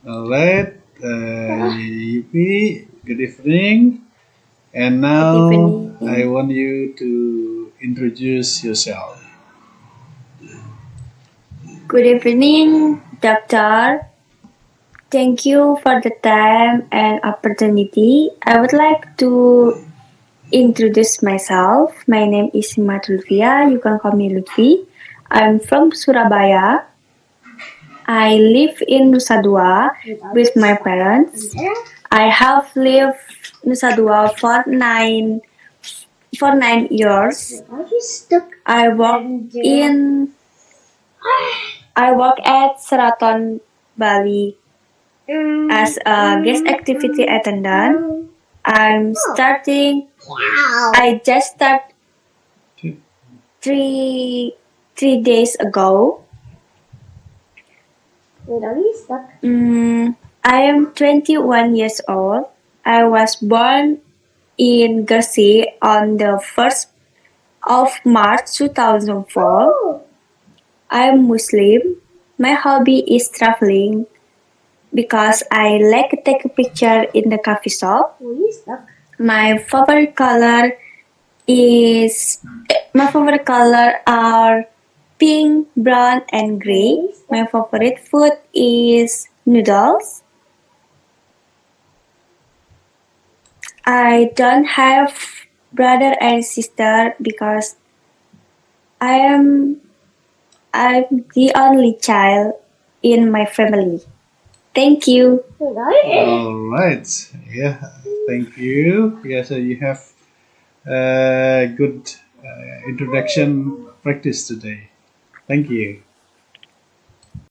All right. Yupi, good evening. And now evening. I want you to introduce yourself. Good evening, Doctor. Thank you for the time and opportunity. I would like to introduce myself. My name is Lutfia. You can call me Lutfi. I'm from Surabaya. I live in Nusa Dua with my parents. I have lived Nusa Dua for 9 years. I work in I work at Seraton Bali as a guest activity attendant. I'm starting. I just start three 3 days ago. I am 21 years old. I was born in Gresik on the 1st of March 2004. I'm Muslim. My hobby is traveling because I like to take a picture in the coffee shop. My favorite color is my favorite color are pink, brown, and gray. My favorite food is noodles. I don't have brother and sister because I am I'm the only child in my family. Thank you. All right. Yeah. Thank you. Yeah. So you have good introduction practice today. Thank you.